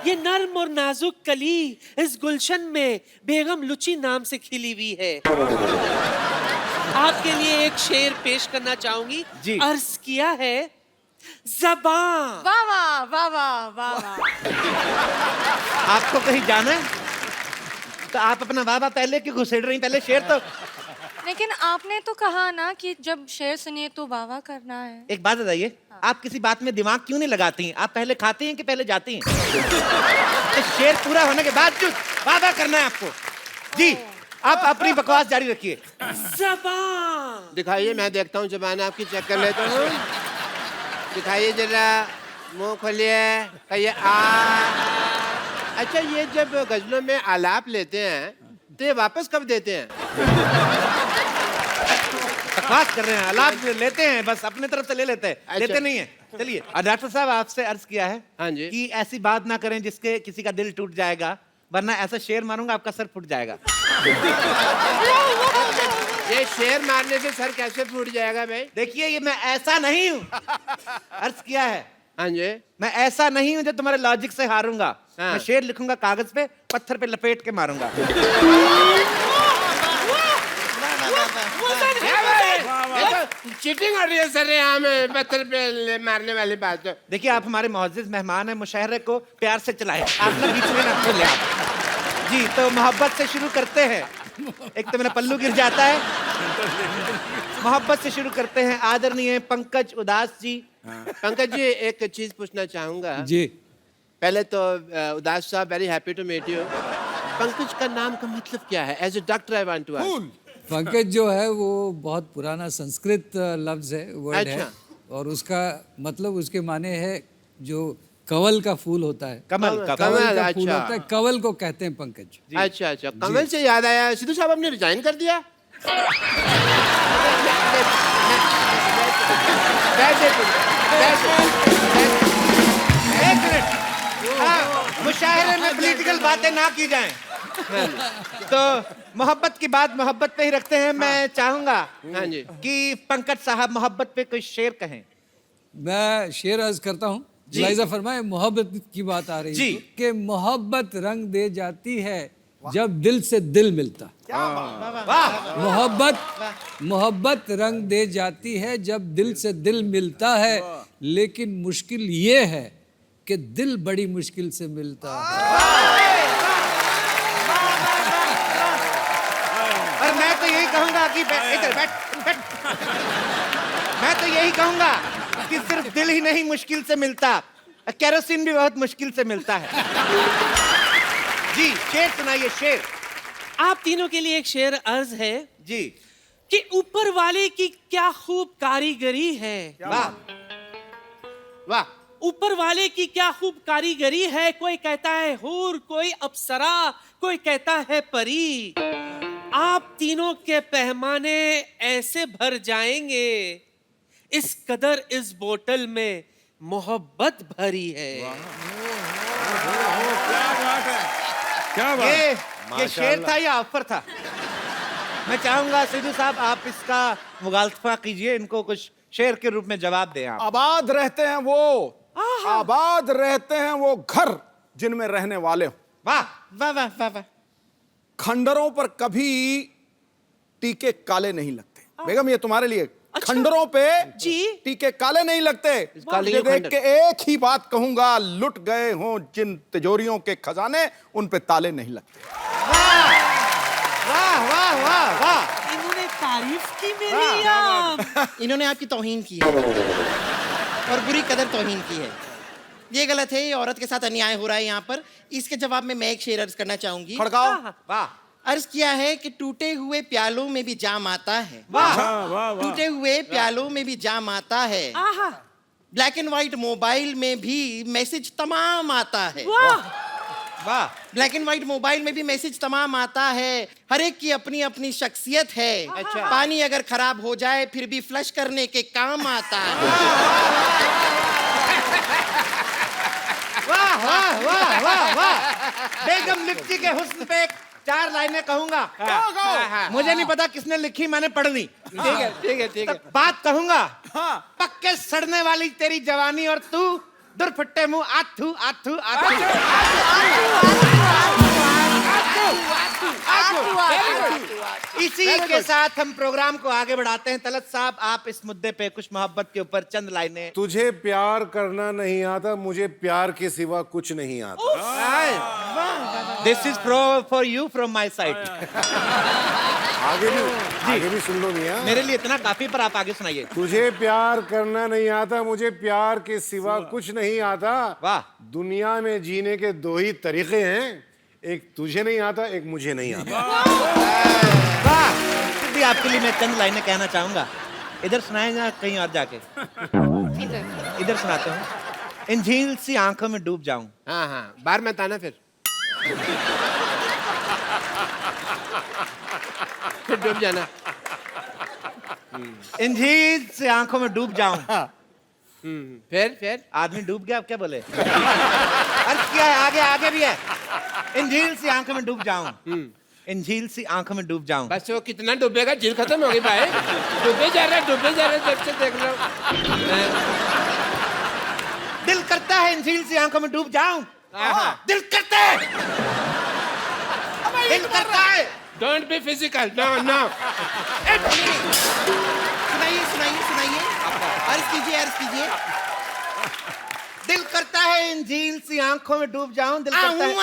ये नर्म और नाजुक कली इस गुलशन में बेगम लुची नाम से खिली हुई है। आपके लिए एक शेर पेश करना चाहूंगी। जी। अर्ज किया है, ज़बान। वाह वाह वाह वाह वाह वाह। आपको कहीं जाना है तो आप अपना वाह पहले क्यों घुसेड़ रही, पहले शेर तो। लेकिन आपने तो कहा ना कि जब शेर सुनिए तो वाह वाह करना है। एक बात बताइए, आप किसी बात में दिमाग क्यों नहीं लगाती हैं? आप पहले खाती हैं कि पहले जाती हैं? तो शेर पूरा होने के बाद जो वाह करना है आपको। जी, आप अपनी बकवास जारी रखिए। ज़बान। दिखाइए, मैं देखता हूँ ज़बान आपकी, चेक कर लेता हूँ। दिखाइए जरा, मुंह खोलिए, कहिए आ। अच्छा, ये जब गजलों में आलाप लेते हैं तो ये वापस कब देते हैं? बकवास कर रहे हैं, आलाप लेते हैं, बस अपने तरफ से ले लेते हैं। अच्छा। लेते नहीं है। चलिए, और डॉक्टर साहब आपसे अर्ज किया है हाँ जी। कि ऐसी बात ना करें जिसके किसी का दिल टूट जाएगा, वरना ऐसा शेर मारूंगा आपका सर फूट जाएगा। ये शेर मारने से सर कैसे फूट जाएगा भाई? देखिए, ये मैं ऐसा नहीं हूँ। अर्ज किया है, हाँ जी, मैं ऐसा नहीं हूँ जो तुम्हारे लॉजिक से हारूंगा। हाँ। मैं शेर लिखूंगा कागज पे, पत्थर पे लपेट के मारूंगा। चीटिंग हो रही है सर, यहाँ में पत्थर पे मारने वाली बात। देखिए, आप हमारे मुअज़्ज़िज़ मेहमान हैं, मुशायरे को प्यार से चलाएं। आप ना बीच में ना खोले आप। जी, तो मोहब्बत से शुरू करते हैं। एक तो मेरा पल्लू गिर जाता है। मोहब्बत से शुरू करते हैं। आदरणीय पंकज उदास जी। पंकज जी, एक चीज पूछना चाहूंगा। जी। पहले तो उदास साहब, very happy to meet you. Pankaj का नाम का मतलब क्या है? As a doctor I want to ask. Pankaj जो है वो बहुत पुराना संस्कृत लफ्ज है, वर्ड है, और उसका मतलब, उसके माने है जो कवल का फूल होता है। कमल का कमल, फूल अच्छा। होता है, कवल को कहते हैं पंकज। अच्छा अच्छा, कमल से याद आया, सिद्धू साहब आपने रिजाइन कर दिया? एक मिनट, मुशायरे में पॉलिटिकल बातें ना की जाएं। तो मोहब्बत की बात मोहब्बत पे ही रखते हैं। मैं चाहूंगा हाँ जी कि पंकज साहब मोहब्बत पे कोई शेर कहें। मैं शेर अर्ज करता हूँ। लाइजा फरमाए, मोहब्बत की बात आ रही जी। है कि मोहब्बत रंग दे जाती है जब दिल से दिल मिलता। मोहब्बत रंग दे जाती है जब दिल से दिल मिलता है, लेकिन मुश्किल ये है कि दिल बड़ी मुश्किल से मिलता है। और मैं तो यही कहूंगा कि इधर बैठ। मैं तो यही कहूंगा कि सिर्फ दिल ही नहीं मुश्किल से मिलता, केरोसिन भी बहुत मुश्किल से मिलता है। जी, शेर सुनाइए, शेर। आप तीनों के लिए एक शेर अर्ज है जी, कि ऊपर वाले की क्या खूब कारीगरी है। वाह वाह। ऊपर वाले की क्या खूब कारीगरी है, कोई कहता है हूर, कोई अप्सरा, कोई कहता है परी। आप तीनों के पैमाने ऐसे भर जाएंगे, इस कदर इस बोतल में मोहब्बत भरी है। क्या ये शेर था या ऑफर था? मैं चाहूंगा सिद्धू साहब आप इसका मुगालफा कीजिए, इनको कुछ शेर के रूप में जवाब दें आप। आबाद रहते हैं वो, आबाद रहते हैं वो घर जिनमें रहने वाले हो। वाह वाह वाह वाह वाह। खंडरों पर कभी टीके काले नहीं लगते। बेगम, ये तुम्हारे लिए। खंडरों पे जी टीके काले नहीं लगते। ये देख के एक ही बात कहूंगा, लुट गए हों जिन तिजोरियों के खजाने, उन पे ताले नहीं लगते। वाह वाह वाह वाह। इन्होंने तारीफ की मेरी। इन्होंने आपकी तौहीन की है और बुरी कदर तौहीन की है। ये गलत है, ये औरत के साथ अन्याय हो रहा है यहाँ पर। इसके जवाब में मैं एक शेर अर्ज करना चाहूंगी। खड़काओ। वाह। अर्ज किया है कि टूटे हुए प्यालों में भी जाम आता है। वाह वाह वाह। टूटे हुए प्यालों में भी जाम आता है। ब्लैक एंड व्हाइट मोबाइल में भी मैसेज तमाम आता है। वाह। ब्लैक एंड व्हाइट मोबाइल में भी मैसेज तमाम आता है। हर एक की अपनी अपनी शख्सियत है। अच्छा। पानी अगर खराब हो जाए फिर भी फ्लश करने के काम आता है। वाह वाह वाह वाह वाह। बेगम लिप्टी के हुस्न पे 4 लाइनें कहूंगा। मुझे नहीं पता किसने लिखी, मैंने पढ़ ली। ठीक है। बात कहूंगा। पक्के सड़ने वाली तेरी जवानी और तू दुरफट्टे मुंह आथू आथू आथू। इसी के साथ हम प्रोग्राम को आगे बढ़ाते हैं। तलत साहब, आप इस मुद्दे पे कुछ मोहब्बत के ऊपर चंद लाइनें। तुझे प्यार करना नहीं आता, मुझे प्यार के सिवा कुछ नहीं आता। This is for you from my side. आगे भी सुन लो मियां। मेरे लिए इतना काफी, पर आप आगे सुनाइए। तुझे प्यार करना नहीं आता, मुझे प्यार के सिवा कुछ नहीं आता। वाह। दुनिया में जीने के 2 ही तरीके हैं, एक तुझे नहीं आता, एक मुझे नहीं आता। वाह। भी आपके लिए मैं चंद लाइनें कहना चाहूंगा। इधर सुनाएगा कहीं और जाके? इधर सुनाते हूँ। इन झील सी आंखों में डूब जाऊं। हाँ, बाहर मत आना फिर डूब जाना। इन झील से आंखों में डूब जाऊं। फिर आदमी डूब गया, आप क्या बोले? अर्थ क्या है? आगे भी है। इन झील सी आंखों में डूब जाऊं। इन झील सी आंखों में डूब जाऊं। बस वो कितना डूबेगा, झील खत्म होगी भाई। डूबे जा रहे जब से देख लो। दिल करता है इन झील सी आंखों में डूब जाऊं। दिल करता है। दिल करता है। Don't be physical. नो। सुनाइए। अर्ज कीजिए। दिल करता है इन झील सी आंखों में डूब जाऊं। दिल करता है।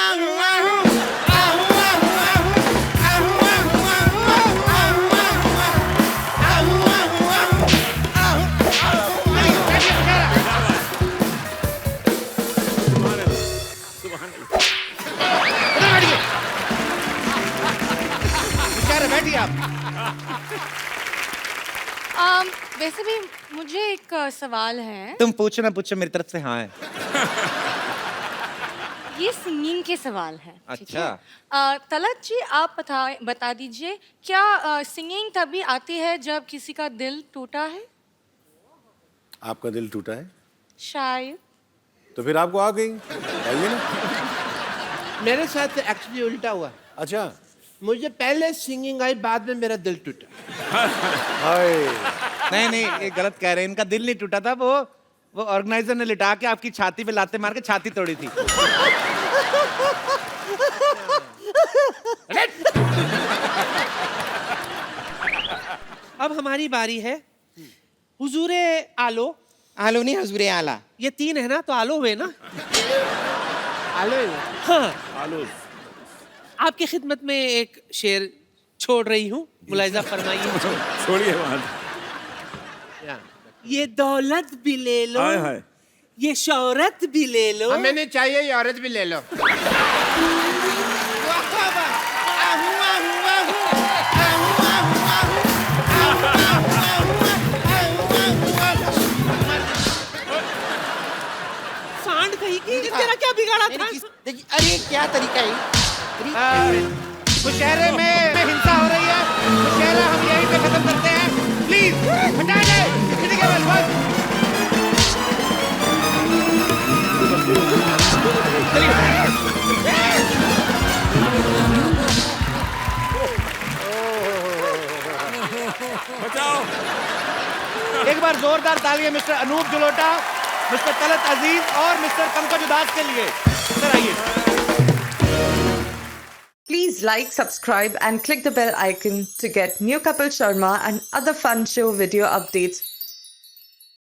बैठिए आप। वैसे भी मुझे एक सवाल है। तुम पूछो ना पूछो, मेरी तरफ से हाँ है। ये सिंगिंग के सवाल है। अच्छा। तलत जी, आप बता दीजिए, क्या सिंगिंग तभी आती है जब किसी का दिल टूटा है? आपका दिल टूटा है? शायद। तो फिर आपको आ गई, आइए ना। मेरे साथ एक्चुअली उल्टा हुआ। अच्छा। मुझे पहले सिंगिंग आई, बाद में मेरा दिल टूटा। नहीं, ये गलत कह रहे हैं। इनका दिल नहीं टूटा था, वो ऑर्गेनाइजर ने लिटा के आपकी छाती पे लाते मार के छाती तोड़ी थी। अब हमारी बारी है। हुजूरे आलो। आलो नहीं, हुजूरे आला। ये 3 है ना, तो आलो हुए ना। आलो। हाँ। आलो। आपकी खिदमत में एक शेर छोड़ रही हूँ, मुलाहिजा फरमाइए। छोड़िए वहां। ये दौलत भी ले लो, हाय। ये शौहरत भी ले लो। हमें नहीं चाहिए, ये औरत भी ले लो। सांड कहीं की, तेरा क्या बिगाड़ा था? अरे क्या तरीका है? मुशहरे में हिंसा हो रही है। मुशहरा हम यहीं पे खत्म करते हैं। प्लीज हटा दे। किसी के बस बचाओ। एक बार जोरदार तालियां मिस्टर अनूप जलोटा, मिस्टर तलत अजीज और मिस्टर पंकज उदास के लिए। सर आइए। Please like, subscribe and click the bell icon to get new Kapil Sharma and other fun show video updates